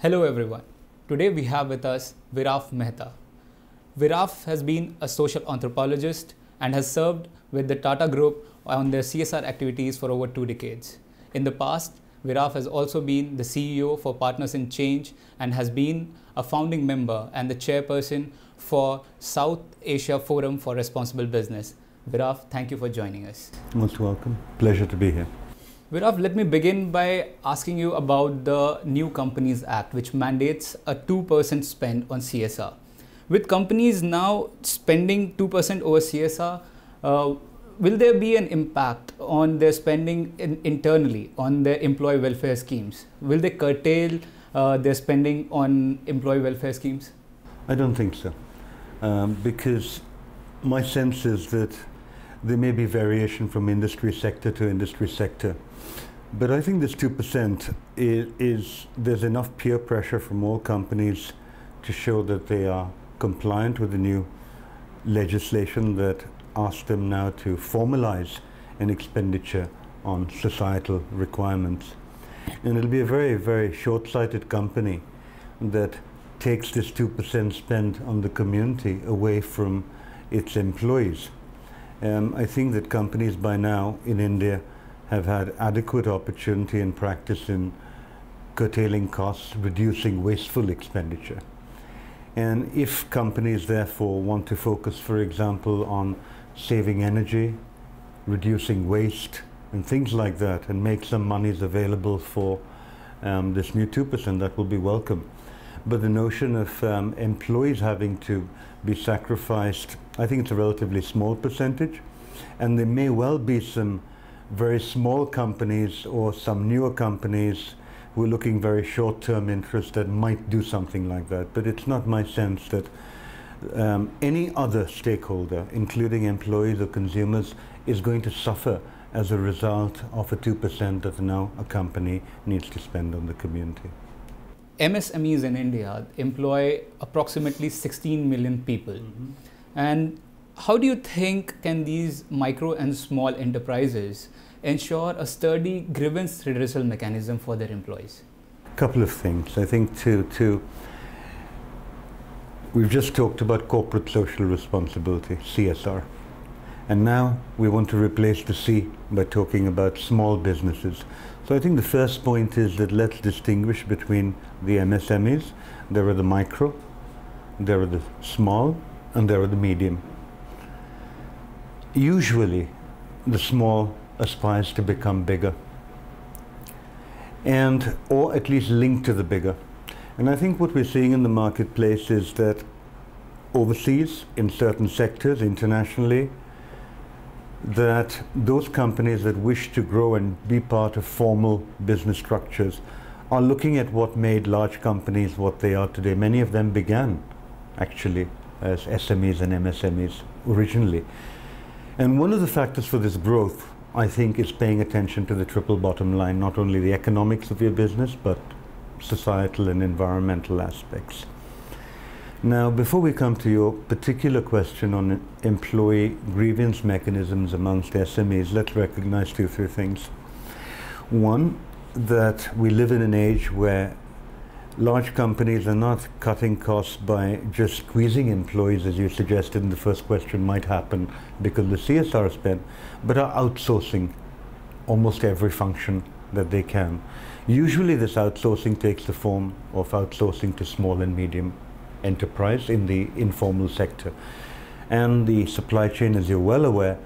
Hello everyone. Today we have with us Viraf Mehta. Viraf has been a social anthropologist and has served with the Tata Group on their CSR activities for over 2 decades. In the past, Viraf has also been the CEO for Partners in Change and has been a founding member and the chairperson for South Asia Forum for Responsible Business. Viraf, thank you for joining us. Most welcome. Pleasure to be here. Viraf, let me begin by asking you about the New Companies Act, which mandates a 2% spend on CSR. With companies now spending 2% over CSR, will there be an impact on their spending internally on their employee welfare schemes? Will they curtail their spending on employee welfare schemes? I don't think so, because my sense is that there may be variation from industry sector to industry sector. But I think this 2% there's enough peer pressure from all companies to show that they are compliant with the new legislation that asks them now to formalize an expenditure on societal requirements. And it'll be a very, very short-sighted company that takes this 2% spend on the community away from its employees. I think that companies by now in India have had adequate opportunity and practice in curtailing costs, reducing wasteful expenditure. And if companies therefore want to focus, for example, on saving energy, reducing waste, and things like that, and make some monies available for this new 2%, that will be welcome. But the notion of employees having to be sacrificed, I think it's a relatively small percentage, and there may well be some very small companies or some newer companies who are looking very short-term interest that might do something like that. But it's not my sense that any other stakeholder, including employees or consumers, is going to suffer as a result of a 2% that now a company needs to spend on the community. MSMEs in India employ approximately 16 million people. And how do you think can these micro and small enterprises ensure a sturdy grievance redressal mechanism for their employees? A couple of things. I think we've just talked about corporate social responsibility, CSR. And now we want to replace the C by talking about small businesses. So I think the first point is that let's distinguish between the MSMEs. There are the micro, there are the small, and there are the medium. Usually, the small aspires to become bigger, or at least linked to the bigger. And I think what we're seeing in the marketplace is that overseas, in certain sectors, internationally, that those companies that wish to grow and be part of formal business structures are looking at what made large companies what they are today. Many of them began actually as SMEs and MSMEs originally. And one of the factors for this growth, I think, is paying attention to the triple bottom line, not only the economics of your business, but societal and environmental aspects. Now, before we come to your particular question on employee grievance mechanisms amongst SMEs, let's recognize 2 or 3 things. One, that we live in an age where large companies are not cutting costs by just squeezing employees, as you suggested in the first question might happen because of the CSR spend, but are outsourcing almost every function that they can. Usually this outsourcing takes the form of outsourcing to small and medium enterprise in the informal sector. And the supply chain, as you're well aware,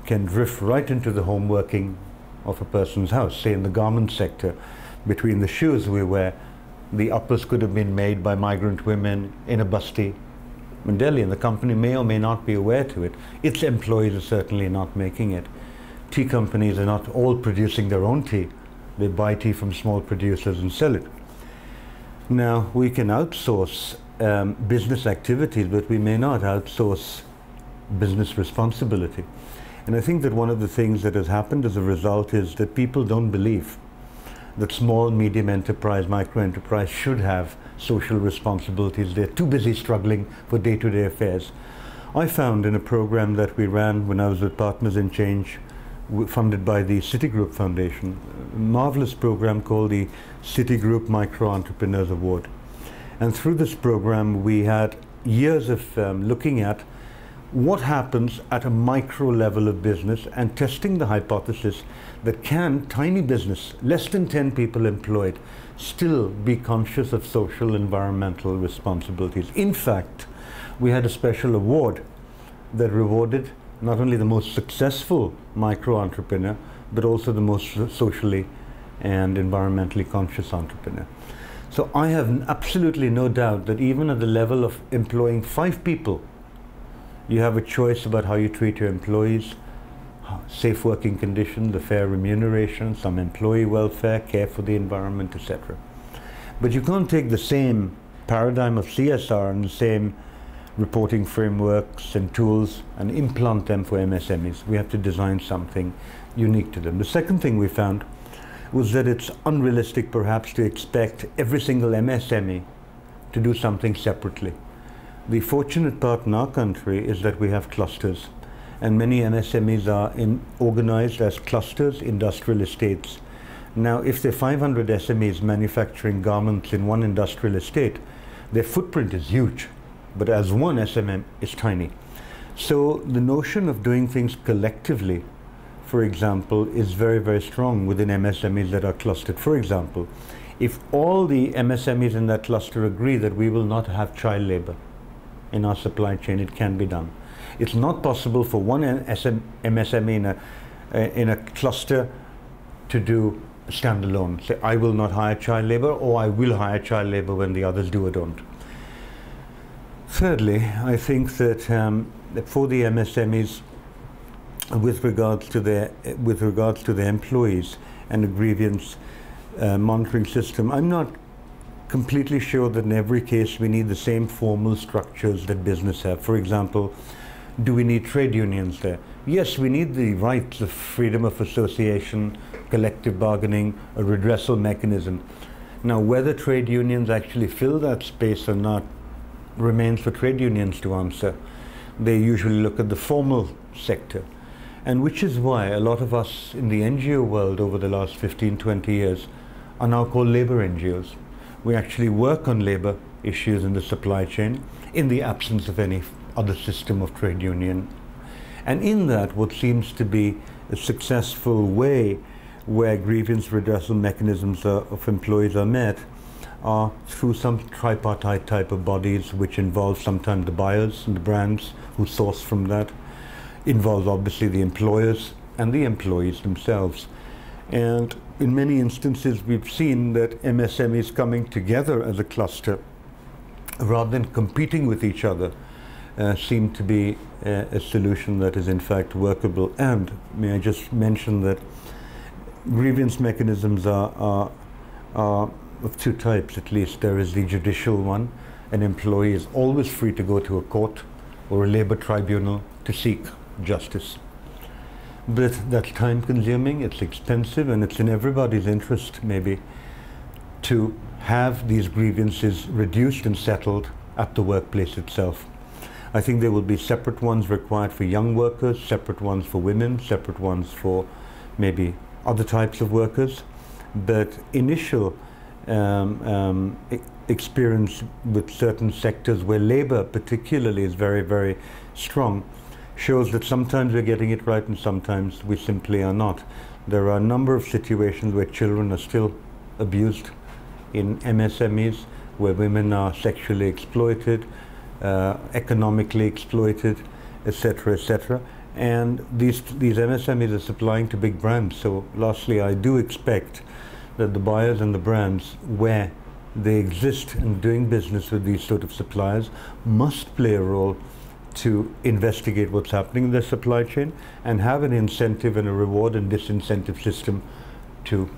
can drift right into the home working of a person's house. Say in the garment sector, between the shoes we wear, the uppers could have been made by migrant women in a basti in Delhi, and the company may or may not be aware to it. Its employees are certainly not making it. Tea companies are not all producing their own tea. They buy tea from small producers and sell it. Now, we can outsource business activities, but we may not outsource business responsibility. And I think that one of the things that has happened as a result is that people don't believe that small, medium enterprise, micro enterprise should have social responsibilities. They're too busy struggling for day-to-day affairs. I found in a program that we ran when I was with Partners in Change funded by the Citigroup Foundation, a marvelous program called the Citigroup Micro Entrepreneurs Award. And through this program, we had years of looking at what happens at a micro level of business and testing the hypothesis that can tiny business, less than 10 people employed, still be conscious of social environmental responsibilities. In fact, we had a special award that rewarded not only the most successful micro entrepreneur, but also the most socially and environmentally conscious entrepreneur. So I have absolutely no doubt that even at the level of employing 5 people, you have a choice about how you treat your employees, safe working conditions, the fair remuneration, some employee welfare, care for the environment, etc. But you can't take the same paradigm of CSR and the same reporting frameworks and tools and implant them for MSMEs. We have to design something unique to them. The second thing we found was that it's unrealistic perhaps to expect every single MSME to do something separately. The fortunate part in our country is that we have clusters, and many MSMEs are organized as clusters, industrial estates. Now, if there are 500 SMEs manufacturing garments in one industrial estate, their footprint is huge, but as one SME is tiny. So the notion of doing things collectively, for example, is very, very strong within MSMEs that are clustered. For example, if all the MSMEs in that cluster agree that we will not have child labor in our supply chain, it can be done. It's not possible for one MSME in a cluster to do standalone. Say, I will not hire child labor, or I will hire child labor when the others do or don't. Thirdly, I think that for the MSMEs, with regards to their employees and a grievance monitoring system, I'm not completely sure that in every case we need the same formal structures that business have. For example, do we need trade unions there? Yes, we need the rights of freedom of association, collective bargaining, a redressal mechanism. Now, whether trade unions actually fill that space or not remains for trade unions to answer. They usually look at the formal sector, and which is why a lot of us in the NGO world over the last 15, 20 years are now called labor NGOs. We actually work on labor issues in the supply chain in the absence of any other system of trade union. And in that, what seems to be a successful way where grievance redressal mechanisms of employees are met are through some tripartite type of bodies, which involve sometimes the buyers and the brands who source from that, involves obviously the employers and the employees themselves. And in many instances, we've seen that MSMEs coming together as a cluster, rather than competing with each other, seem to be a solution that is in fact workable. And may I just mention that grievance mechanisms are of 2 types at least. There is the judicial one. An employee is always free to go to a court or a labor tribunal to seek justice. But that's time consuming, it's expensive, and it's in everybody's interest maybe to have these grievances reduced and settled at the workplace itself. I think there will be separate ones required for young workers, separate ones for women, separate ones for maybe other types of workers. But initial experience with certain sectors where labor particularly is very, very strong shows that sometimes we're getting it right and sometimes we simply are not. There are a number of situations where children are still abused in MSMEs, where women are sexually exploited, economically exploited, etc., etc. And these MSMEs are supplying to big brands. So lastly, I do expect that the buyers and the brands, where they exist and doing business with these sort of suppliers, must play a role to investigate what's happening in their supply chain and have an incentive and a reward and disincentive system to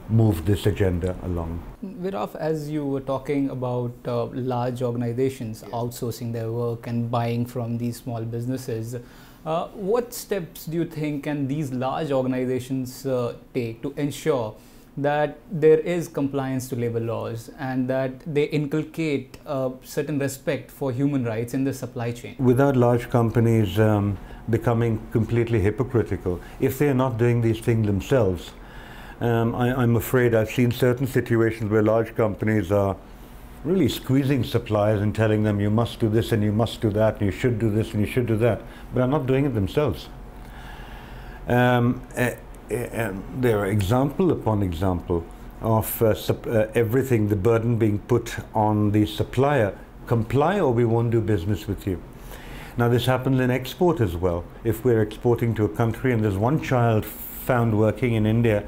move this agenda along. Viraf, as you were talking about large organizations outsourcing their work and buying from these small businesses, what steps do you think can these large organizations take to ensure that there is compliance to labor laws and that they inculcate certain respect for human rights in the supply chain. Without large companies becoming completely hypocritical, if they are not doing these things themselves, I'm afraid I've seen certain situations where large companies are really squeezing suppliers and telling them you must do this and you must do that and you should do this and you should do that, but are not doing it themselves. There are example upon example of everything, the burden being put on the supplier: comply or we won't do business with you. Now this happens in export as well. If we're exporting to a country and there's one child found working in India,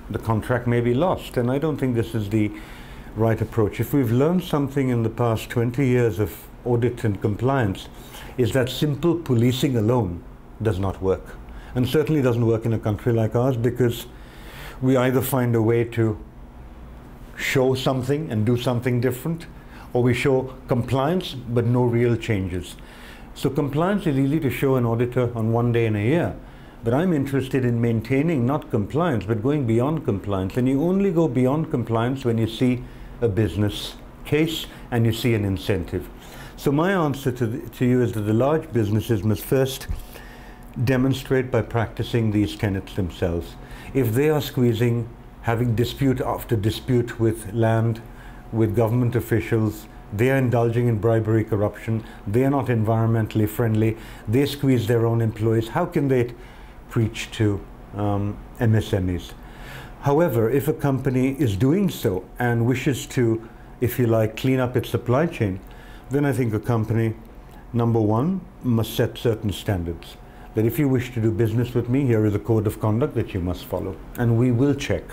the contract may be lost, and I don't think this is the right approach. If we've learned something in the past 20 years of audit and compliance, is that simple policing alone does not work. And certainly doesn't work in a country like ours, because we either find a way to show something and do something different, or we show compliance but no real changes. So compliance is easy to show an auditor on one day in a year, but I'm interested in maintaining not compliance but going beyond compliance, and you only go beyond compliance when you see a business case and you see an incentive. So my answer to you is that the large businesses must first demonstrate by practicing these tenets themselves. If they are squeezing, having dispute after dispute with land, with government officials, they are indulging in bribery, corruption, they are not environmentally friendly, they squeeze their own employees, how can they preach to MSMEs? However, if a company is doing so and wishes to, if you like, clean up its supply chain, then I think a company, number one, must set certain standards. That if you wish to do business with me, here is a code of conduct that you must follow, and we will check.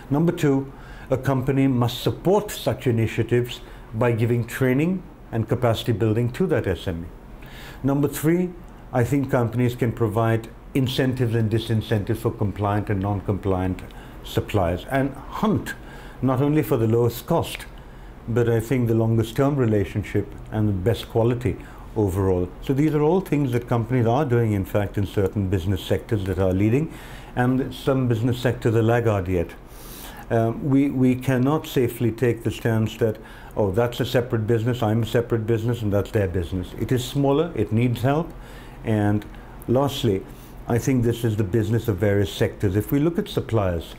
Number two, a company must support such initiatives by giving training and capacity building to that SME. Number three, I think companies can provide incentives and disincentives for compliant and non-compliant suppliers, and hunt not only for the lowest cost, but I think the longest term relationship and the best quality overall. So these are all things that companies are doing, in fact, in certain business sectors that are leading, and some business sectors are laggard yet. We cannot safely take the stance that, oh, that's a separate business, I'm a separate business, and that's their business. It is smaller, it needs help, and lastly, I think this is the business of various sectors. If we look at suppliers,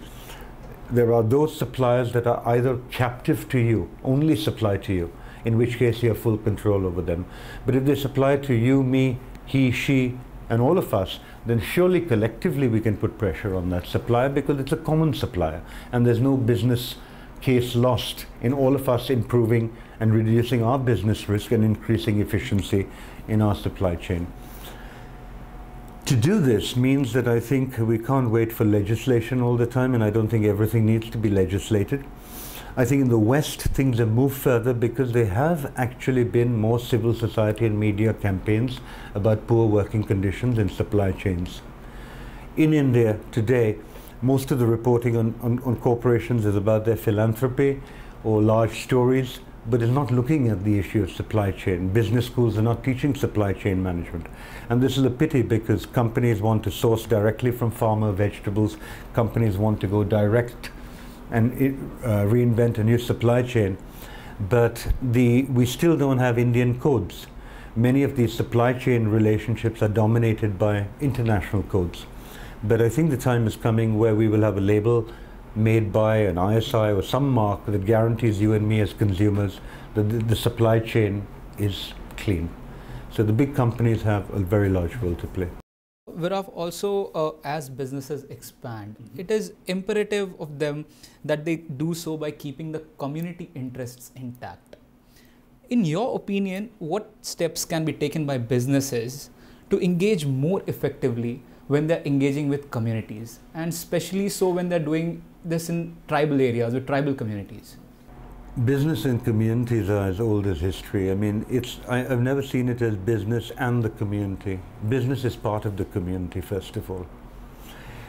there are those suppliers that are either captive to you, only supply to you, in which case you have full control over them. But if they supply to you, me, he, she, and all of us, then surely collectively we can put pressure on that supplier, because it's a common supplier, and there's no business case lost in all of us improving and reducing our business risk and increasing efficiency in our supply chain. To do this means that I think we can't wait for legislation all the time, and I don't think everything needs to be legislated. I think in the West things have moved further because there have actually been more civil society and media campaigns about poor working conditions in supply chains. In India today, most of the reporting on corporations is about their philanthropy or large stories, but is not looking at the issue of supply chain. Business schools are not teaching supply chain management. And this is a pity, because companies want to source directly from farmer vegetables. Companies want to go direct and reinvent a new supply chain. But we still don't have Indian codes. Many of these supply chain relationships are dominated by international codes. But I think the time is coming where we will have a label made by an ISI or some mark that guarantees you and me as consumers that the supply chain is clean. So the big companies have a very large role to play. Viraf, also as businesses expand, it is imperative of them that they do so by keeping the community interests intact. In your opinion, what steps can be taken by businesses to engage more effectively when they're engaging with communities, and especially so when they're doing this in tribal areas or tribal communities? Business and communities are as old as history. I mean, I've never seen it as business and the community. Business is part of the community, first of all.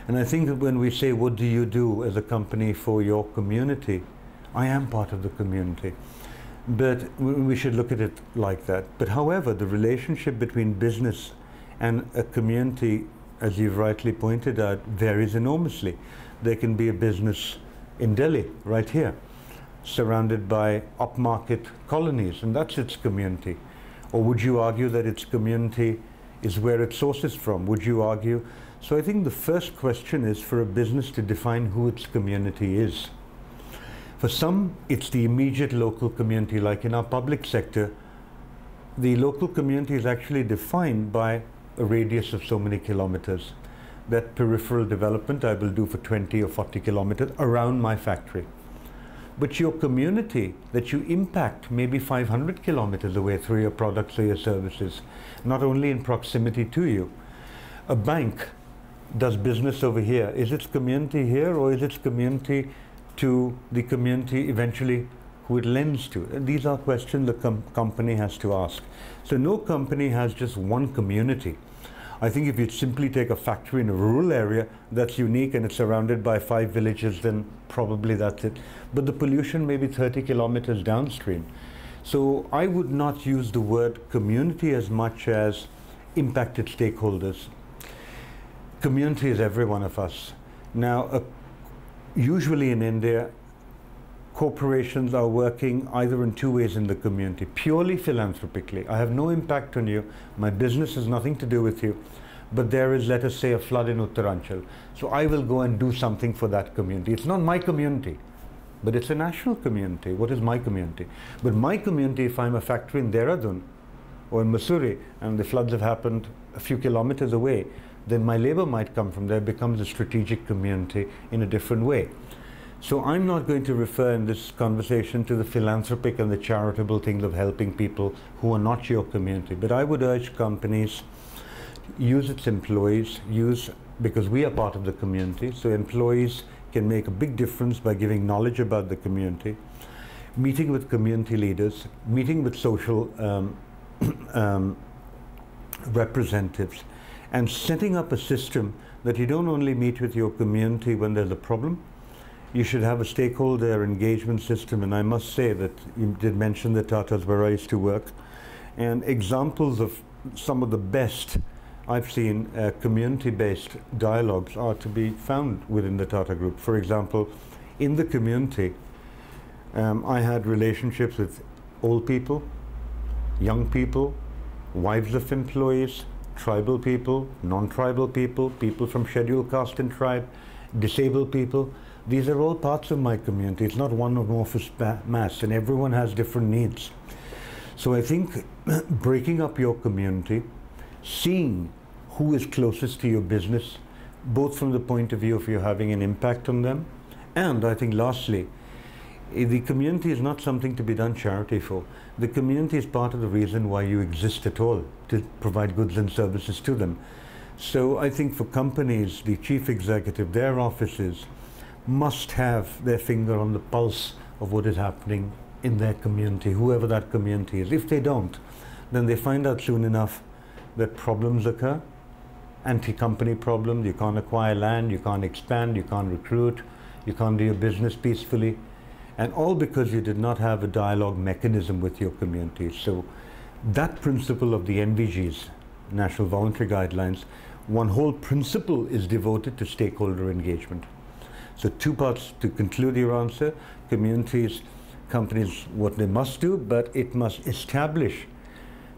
And I think that when we say, what do you do as a company for your community? I am part of the community. But we should look at it like that. But however, the relationship between business and a community, as you've rightly pointed out, varies enormously. There can be a business in Delhi, right here, surrounded by upmarket colonies, and that's its community. Or would you argue that its community is where it sources from? Would you argue? So I think the first question is for a business to define who its community is. For some, it's the immediate local community, like in our public sector. The local community is actually defined by a radius of so many kilometers. That peripheral development I will do for 20 or 40 kilometers around my factory. But your community that you impact may be 500 kilometers away through your products or your services, not only in proximity to you. A bank does business over here. Is its community here, or is its community to the community eventually who it lends to? And these are questions the company has to ask. So no company has just one community. I think if you simply take a factory in a rural area that's unique and it's surrounded by 5 villages, then probably that's it. But the pollution may be 30 kilometers downstream. So I would not use the word community as much as impacted stakeholders. Community is every one of us. Now, usually in India, corporations are working either in 2 ways in the community, purely philanthropically. I have no impact on you, my business has nothing to do with you, but there is, let us say, a flood in Uttaranchal. So I will go and do something for that community. It's not my community, but it's a national community. What is my community? But my community, if I'm a factory in Dehradun or in Mussoorie and the floods have happened a few kilometers away, then my labor might come from there, becomes a strategic community in a different way. So I'm not going to refer in this conversation to the philanthropic and the charitable things of helping people who are not your community. But I would urge companies use its employees, because we are part of the community. So employees can make a big difference by giving knowledge about the community, meeting with community leaders, meeting with social representatives, and setting up a system that you don't only meet with your community when there's a problem. You should have a stakeholder engagement system, and I must say that you did mention the Tatas where I used to work, and examples of some of the best I've seen community-based dialogues are to be found within the Tata Group. For example, in the community, I had relationships with old people, young people, wives of employees, tribal people, non-tribal people, people from scheduled caste and tribe, disabled people. These are all parts of my community. It's not one amorphous mass, and everyone has different needs. So I think breaking up your community, seeing who is closest to your business, both from the point of view of you having an impact on them, and I think lastly, the community is not something to be done charity for. The community is part of the reason why you exist at all, to provide goods and services to them. So I think for companies, the chief executive, their offices, must have their finger on the pulse of what is happening in their community, whoever that community is. If they don't, then they find out soon enough that problems occur, anti-company problems. You can't acquire land, you can't expand, you can't recruit, you can't do your business peacefully, and all because you did not have a dialogue mechanism with your community. So that principle of the NVGs, National Voluntary Guidelines, one whole principle is devoted to stakeholder engagement. So 2 parts to conclude your answer: communities, companies, what they must do, but it must establish,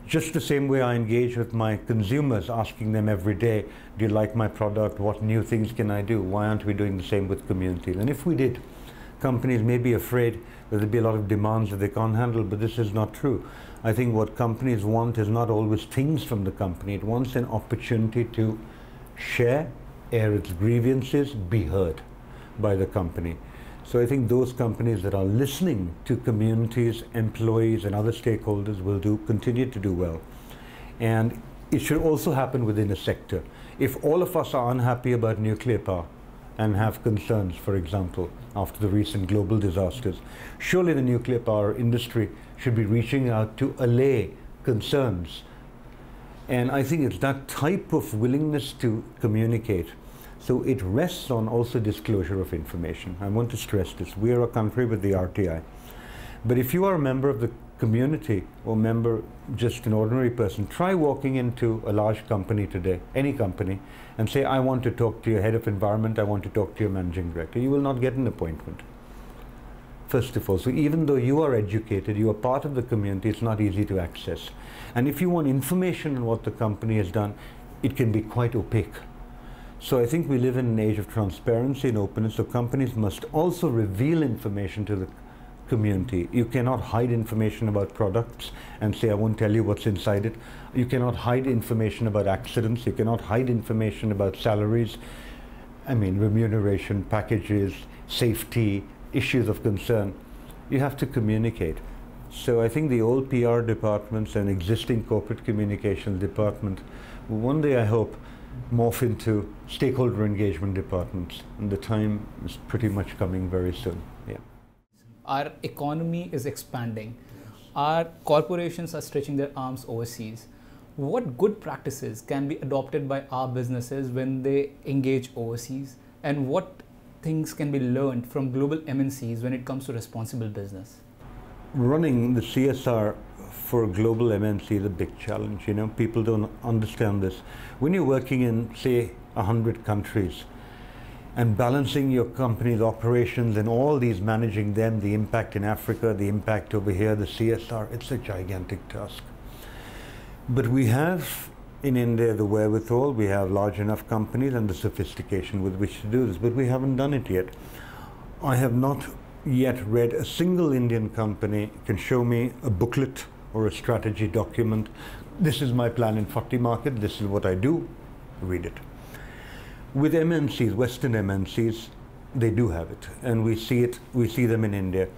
just the same way I engage with my consumers, asking them every day, do you like my product? What new things can I do? Why aren't we doing the same with communities? And if we did, companies may be afraid that there'll be a lot of demands that they can't handle, but this is not true. I think what companies want is not always things from the company. It wants an opportunity to share, air its grievances, be heard by the company. So I think those companies that are listening to communities, employees, and other stakeholders will continue to do well. And it should also happen within a sector. If all of us are unhappy about nuclear power and have concerns, for example, after the recent global disasters, surely the nuclear power industry should be reaching out to allay concerns. And I think it's that type of willingness to communicate. So it rests on also disclosure of information. I want to stress this. We are a country with the RTI. But if you are a member of the community or just an ordinary person, try walking into a large company today, any company, and say, I want to talk to your head of environment, I want to talk to your managing director. You will not get an appointment. first of all. So even though you are educated, you are part of the community, it's not easy to access. And if you want information on what the company has done, it can be quite opaque. So I think we live in an age of transparency and openness, so companies must also reveal information to the community. You cannot hide information about products and say, I won't tell you what's inside it. You cannot hide information about accidents. You cannot hide information about salaries. I mean, remuneration, packages, safety, issues of concern. You have to communicate. So I think the old PR departments and existing corporate communications department will one day, I hope, morph into stakeholder engagement departments. And the time is pretty much coming very soon. Yeah. Our economy is expanding. Our corporations are stretching their arms overseas. What good practices can be adopted by our businesses when they engage overseas? And what things can be learned from global MNCs when it comes to responsible business? Running the CSR for a global MNC is a big challenge. You know, people don't understand this. When you're working in, say, 100 countries and balancing your company's operations and all these, managing them, the impact in Africa, the impact over here, the CSR, it's a gigantic task. But we have in India the wherewithal, we have large enough companies and the sophistication with which to do this, but we haven't done it yet. I have not yet read a single Indian company can show me a booklet or a strategy document. This is my plan in 40 market, this is what I do, read it. With MNCs, Western MNCs, they do have it, and we see them in India.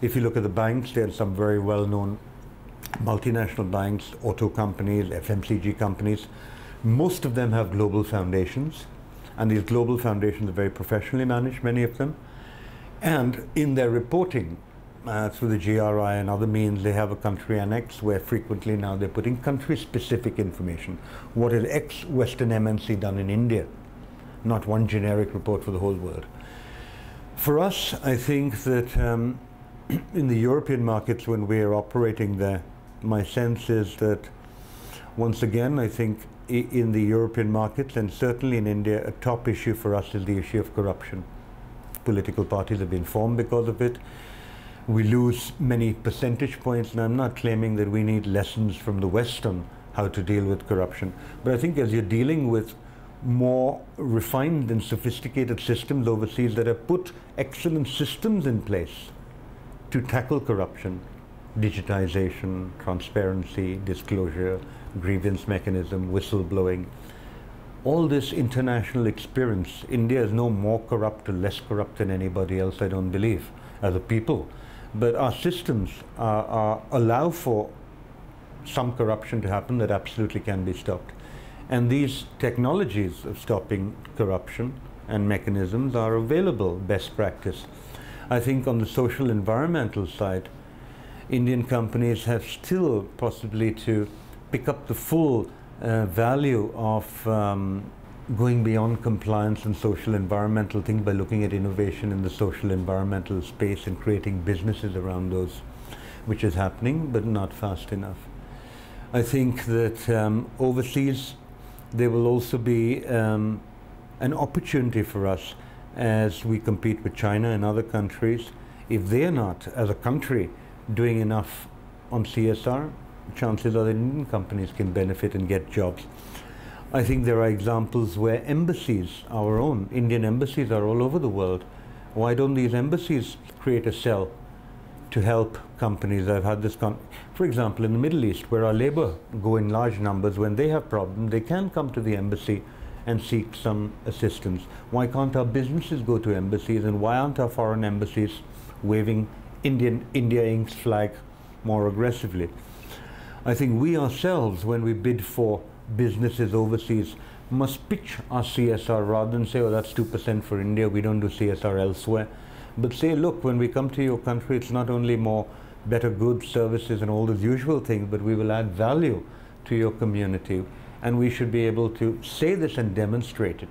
If you look at the banks, there are some very well-known multinational banks, auto companies, FMCG companies. Most of them have global foundations, and these global foundations are very professionally managed, many of them. And in their reporting, through the GRI and other means, they have a country annex where frequently now they're putting country-specific information. What has ex-Western MNC done in India? Not one generic report for the whole world. For us, I think that in the European markets, when we're operating there, my sense is that, once again, I think in the European markets, and certainly in India, a top issue for us is the issue of corruption. Political parties have been formed because of it. We lose many percentage points, and I'm not claiming that we need lessons from the West on how to deal with corruption. But I think as you're dealing with more refined and sophisticated systems overseas that have put excellent systems in place to tackle corruption, digitization, transparency, disclosure, grievance mechanism, whistleblowing, all this international experience, India is no more corrupt or less corrupt than anybody else, I don't believe, as a people. But our systems allow for some corruption to happen that absolutely can be stopped. And these technologies of stopping corruption and mechanisms are available, best practice. I think on the social environmental side, Indian companies have still possibly to pick up the full value of going beyond compliance and social environmental things by looking at innovation in the social environmental space and creating businesses around those, which is happening, but not fast enough. I think that overseas, there will also be an opportunity for us as we compete with China and other countries. If they're not, as a country, doing enough on CSR, chances are that Indian companies can benefit and get jobs. I think there are examples where embassies, our own Indian embassies, are all over the world. Why don't these embassies create a cell to help companies? I've had this, for example, in the Middle East, where our labor go in large numbers, when they have problems, they can come to the embassy and seek some assistance. Why can't our businesses go to embassies, and why aren't our foreign embassies waving India Inc.'s flag more aggressively? I think we ourselves, when we bid for businesses overseas, must pitch our CSR rather than say, oh, that's 2% for India, we don't do CSR elsewhere. But say, look, when we come to your country, it's not only more better goods, services, and all those usual things, but we will add value to your community. And we should be able to say this and demonstrate it.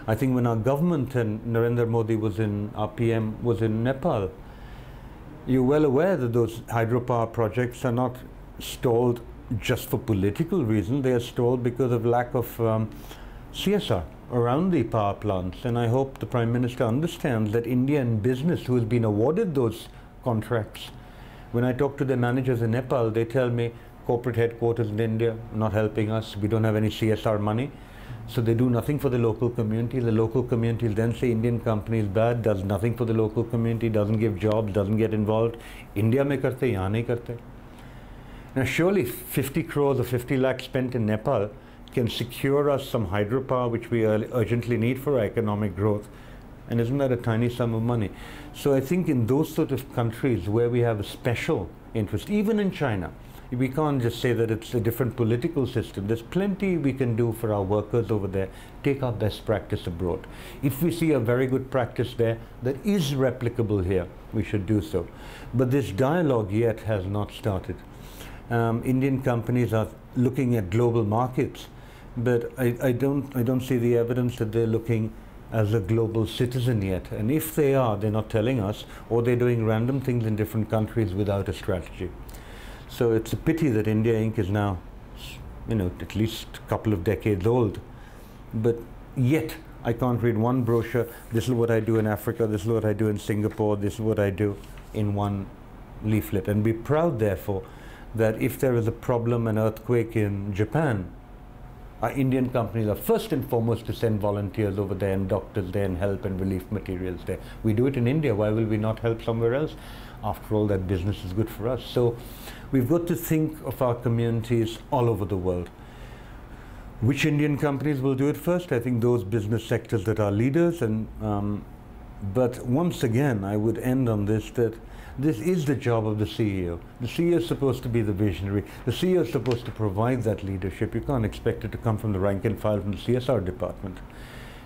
I think when our government and Narendra Modi was in, our PM was in Nepal, you're well aware that those hydropower projects are not stalled just for political reasons. They are stalled because of lack of CSR around the power plants. And I hope the Prime Minister understands that Indian business, who has been awarded those contracts. When I talk to the managers in Nepal, they tell me corporate headquarters in India not helping us, we don't have any CSR money. So they do nothing for the local community. The local community then say Indian company is bad, does nothing for the local community, doesn't give jobs, doesn't get involved. India mein karte, yahan nahi karte. Now surely 50 crores or 50 lakhs spent in Nepal can secure us some hydropower which we urgently need for our economic growth. And isn't that a tiny sum of money? So I think in those sort of countries where we have a special interest, even in China, we can't just say that it's a different political system. There's plenty we can do for our workers over there. Take our best practice abroad. If we see a very good practice there that is replicable here, we should do so. But this dialogue yet has not started. Indian companies are looking at global markets, but I don't see the evidence that they're looking as a global citizen yet. And if they are, they're not telling us, or they're doing random things in different countries without a strategy. So it's a pity that India Inc. is now, at least a couple of decades old. But yet, I can't read one brochure, this is what I do in Africa, this is what I do in Singapore, this is what I do in one leaflet. And be proud, therefore, that if there is a problem, an earthquake in Japan, our Indian companies are first and foremost to send volunteers over there and doctors there and help and relief materials there. We do it in India, why will we not help somewhere else? After all, that business is good for us. So we've got to think of our communities all over the world. Which Indian companies will do it first? I think those business sectors that are leaders. But once again, I would end on this, that this is the job of the CEO. The CEO is supposed to be the visionary. The CEO is supposed to provide that leadership. You can't expect it to come from the rank and file from the CSR department.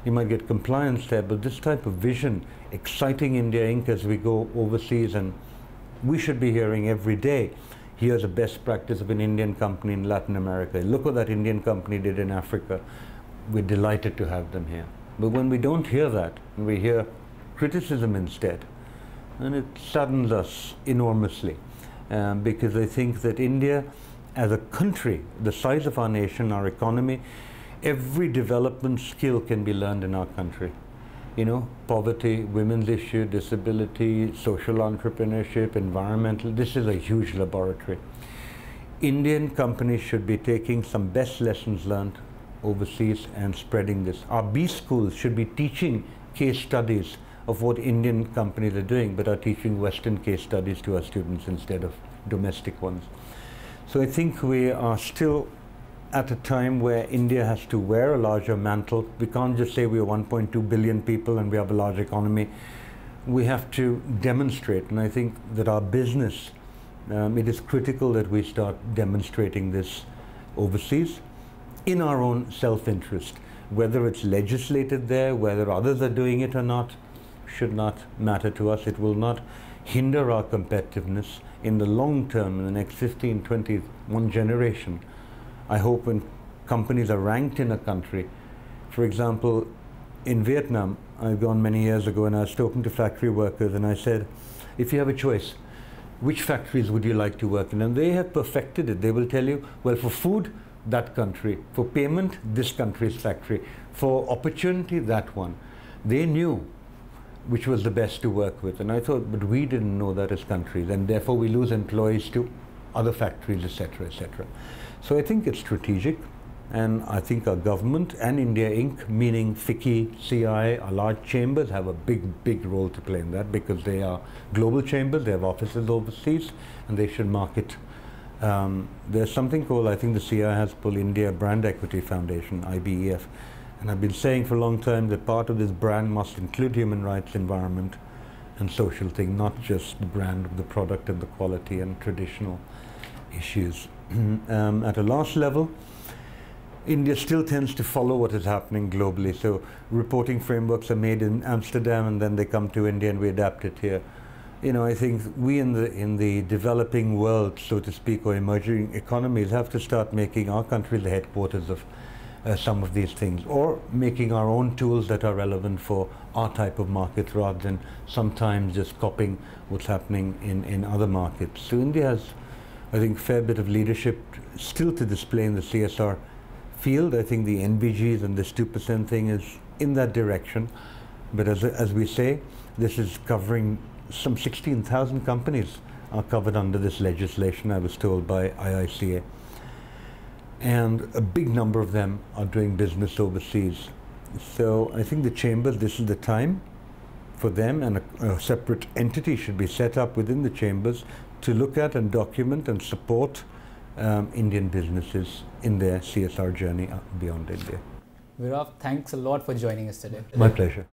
You might get compliance there, but this type of vision, exciting India Inc. as we go overseas, and we should be hearing every day, here's a best practice of an Indian company in Latin America. Look what that Indian company did in Africa. We're delighted to have them here. But when we don't hear that, and we hear criticism instead, and it saddens us enormously, because I think that India, as a country, the size of our nation, our economy, every development skill can be learned in our country. Poverty, women's issue, disability, social entrepreneurship, environmental, this is a huge laboratory. Indian companies should be taking some best lessons learned overseas and spreading this. Our B schools should be teaching case studies of what Indian companies are doing, but are teaching Western case studies to our students instead of domestic ones. So I think we are still at a time where India has to wear a larger mantle. We can't just say we are 1.2 billion people and we have a large economy. We have to demonstrate, and I think that our business, it is critical that we start demonstrating this overseas in our own self-interest. Whether it's legislated there, whether others are doing it or not, should not matter to us. It will not hinder our competitiveness in the long term, in the next 15, 20, one generation. I hope when companies are ranked in a country, for example, in Vietnam, I've gone many years ago and I was talking to factory workers and I said, if you have a choice, which factories would you like to work in? And they have perfected it. They will tell you, well, for food, that country. For payment, this country's factory. For opportunity, that one. They knew which was the best to work with. And I thought, but we didn't know that as countries, and therefore we lose employees to other factories, etc., etc. So I think it's strategic, and I think our government and India Inc., meaning FICCI, CI, our large chambers, have a big role to play in that, because they are global chambers, they have offices overseas, and they should market. There's something called, I think the CI has pulled India Brand Equity Foundation, IBEF, and I've been saying for a long time that part of this brand must include human rights, environment, and social thing, not just the brand of the product and the quality and traditional issues. At a last level, India still tends to follow what is happening globally. So reporting frameworks are made in Amsterdam and then they come to India and we adapt it here. I think we in the developing world, so to speak, or emerging economies, have to start making our country the headquarters of some of these things, or making our own tools that are relevant for our type of market rather than sometimes just copying what's happening in other markets. So India has, I think, a fair bit of leadership still to display in the CSR field. I think the NBGs and this 2% thing is in that direction. But as we say, this is covering some 16,000 companies are covered under this legislation, I was told by IICA. And a big number of them are doing business overseas. So I think the chambers, this is the time for them, and a separate entity should be set up within the chambers to look at and document and support Indian businesses in their CSR journey beyond India. Viraf, thanks a lot for joining us today. My pleasure.